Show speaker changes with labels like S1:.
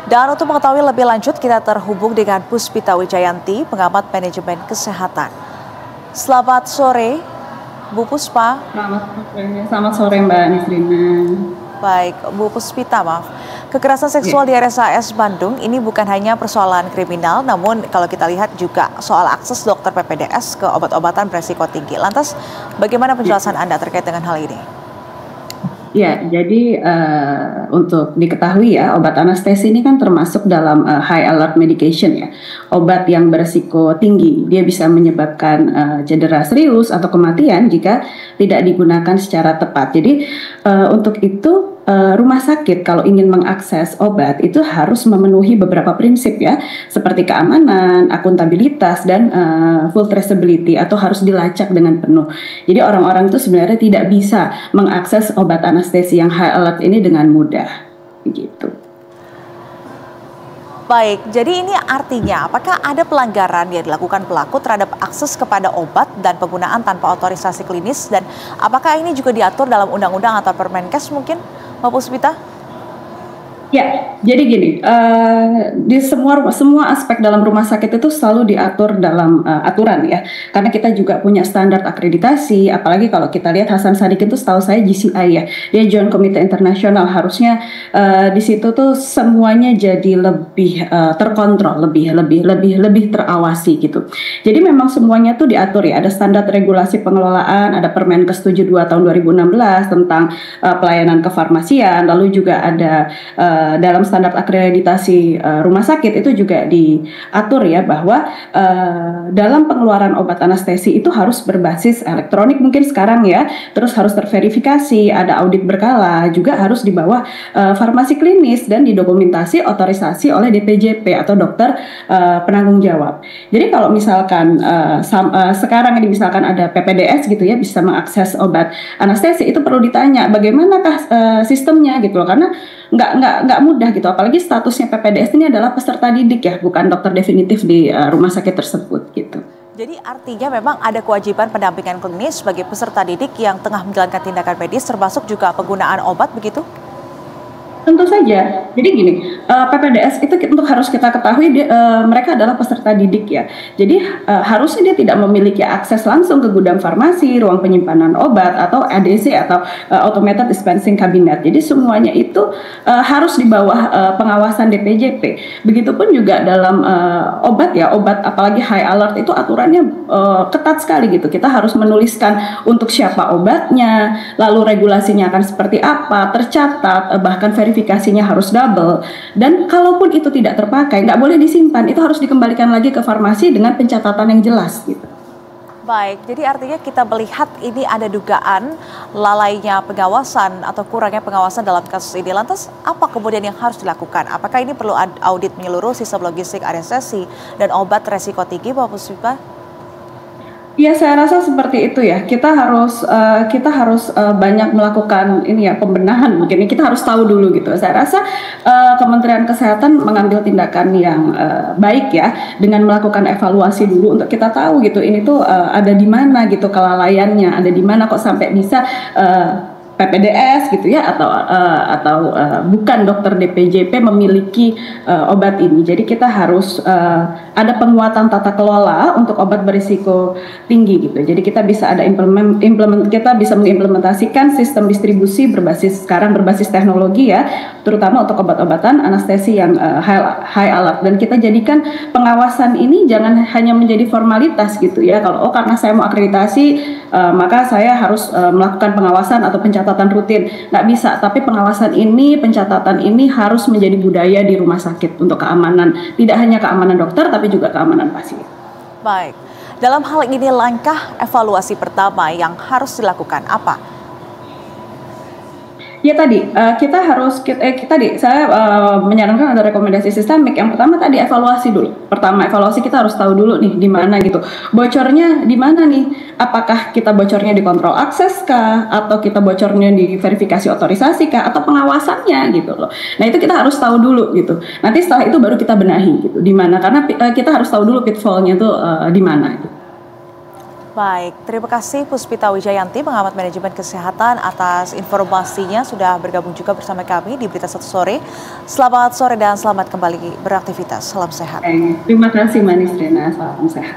S1: Dan untuk mengetahui lebih lanjut, kita terhubung dengan Puspita Wijayanti, pengamat manajemen kesehatan. Selamat sore, Bu Puspa.
S2: Selamat sore Mbak Nisrina.
S1: Baik, Bu Puspita, maaf. Kekerasan seksual di RSAS Bandung ini bukan hanya persoalan kriminal, namun kalau kita lihat juga soal akses dokter PPDS ke obat-obatan beresiko tinggi. Lantas, bagaimana penjelasan Anda terkait dengan hal ini?
S2: Ya, jadi untuk diketahui ya, obat anestesi ini kan termasuk dalam high alert medication ya, obat yang beresiko tinggi. Dia bisa menyebabkan cedera serius atau kematian jika tidak digunakan secara tepat. Jadi untuk itu rumah sakit kalau ingin mengakses obat itu harus memenuhi beberapa prinsip ya, seperti keamanan, akuntabilitas, dan full traceability atau harus dilacak dengan penuh. Jadi orang-orang itu sebenarnya tidak bisa mengakses obat anestesi yang high alert ini dengan mudah, begitu.
S1: Baik, jadi ini artinya apakah ada pelanggaran yang dilakukan pelaku terhadap akses kepada obat dan penggunaan tanpa otorisasi klinis, dan apakah ini juga diatur dalam undang-undang atau Permenkes mungkin, Mbak Puspita?
S2: Ya, jadi gini, di semua aspek dalam rumah sakit itu selalu diatur dalam aturan ya, karena kita juga punya standar akreditasi, apalagi kalau kita lihat Hasan Sadikin itu setahu saya GCI ya, dia Joint Committee Internasional, harusnya di situ tuh semuanya jadi lebih terkontrol, lebih terawasi gitu. Jadi memang semuanya tuh diatur ya, ada standar regulasi pengelolaan, ada Permenkes 72 tahun 2016 tentang pelayanan kefarmasian, lalu juga ada dalam standar akreditasi rumah sakit itu juga diatur ya bahwa dalam pengeluaran obat anestesi itu harus berbasis elektronik mungkin sekarang ya, terus harus terverifikasi, ada audit berkala, juga harus di bawah farmasi klinis dan didokumentasi otorisasi oleh DPJP atau dokter penanggung jawab. Jadi kalau misalkan sekarang ini misalkan ada PPDS gitu ya, bisa mengakses obat anestesi, itu perlu ditanya bagaimanakah sistemnya gitu loh, karena nggak mudah gitu, apalagi statusnya PPDS ini adalah peserta didik ya, bukan dokter definitif di rumah sakit tersebut gitu.
S1: Jadi artinya memang ada kewajiban pendampingan klinis bagi peserta didik yang tengah menjalankan tindakan medis, termasuk juga penggunaan obat begitu?
S2: Tentu saja. Jadi gini, PPDS itu untuk harus kita ketahui mereka adalah peserta didik ya. Jadi harusnya dia tidak memiliki akses langsung ke gudang farmasi, ruang penyimpanan obat, atau ADC atau Automated Dispensing Cabinet. Jadi semuanya itu harus di bawah pengawasan DPJP. Begitupun juga dalam obat ya, obat apalagi high alert itu aturannya ketat sekali gitu. Kita harus menuliskan untuk siapa obatnya, lalu regulasinya akan seperti apa, tercatat, bahkan verifikasinya harus double, dan kalaupun itu tidak terpakai, nggak boleh disimpan, itu harus dikembalikan lagi ke farmasi dengan pencatatan yang jelas gitu.
S1: Baik, jadi artinya kita melihat ini ada dugaan lalainya pengawasan atau kurangnya pengawasan dalam kasus ini. Lantas apa kemudian yang harus dilakukan? Apakah ini perlu audit menyeluruh sistem logistik anestesi dan obat resiko tinggi, Pak Puspita?
S2: Ya, saya rasa seperti itu ya. Kita harus banyak melakukan ini ya, pembenahan mungkin. Kita harus tahu dulu gitu. Saya rasa Kementerian Kesehatan mengambil tindakan yang baik ya, dengan melakukan evaluasi dulu untuk kita tahu gitu. Ini tuh ada di mana gitu kelalaiannya, ada di mana kok sampai bisa PPDS gitu ya, atau bukan dokter DPJP memiliki obat ini. Jadi kita harus ada penguatan tata kelola untuk obat berisiko tinggi gitu. Jadi kita bisa ada kita bisa mengimplementasikan sistem distribusi berbasis teknologi ya, terutama untuk obat-obatan anestesi yang high alert, dan kita jadikan pengawasan ini jangan hanya menjadi formalitas gitu ya. Kalau karena saya mau akreditasi maka saya harus melakukan pengawasan atau pencatatan rutin, nggak bisa. Tapi pengawasan ini, pencatatan ini harus menjadi budaya di rumah sakit untuk keamanan, tidak hanya keamanan dokter tapi juga keamanan pasien.
S1: Baik, dalam hal ini langkah evaluasi pertama yang harus dilakukan apa?
S2: Ya tadi saya menyarankan ada rekomendasi sistemik. Yang pertama tadi evaluasi dulu. Evaluasi kita harus tahu dulu nih di mana gitu. Bocornya di mana nih? Apakah kita bocornya di kontrol akses kah, atau kita bocornya di verifikasi otorisasi kah, atau pengawasannya gitu loh. Nah, itu kita harus tahu dulu gitu. Nanti setelah itu baru kita benahi gitu. Di mana? Karena kita harus tahu dulu pitfall-nya tuh di mana gitu.
S1: Baik, terima kasih Puspita Wijayanti, pengamat manajemen kesehatan atas informasinya sudah bergabung juga bersama kami di Berita Satu Sore. Selamat sore dan selamat kembali beraktivitas. Salam sehat.
S2: Terima kasih Manis Rena, salam sehat.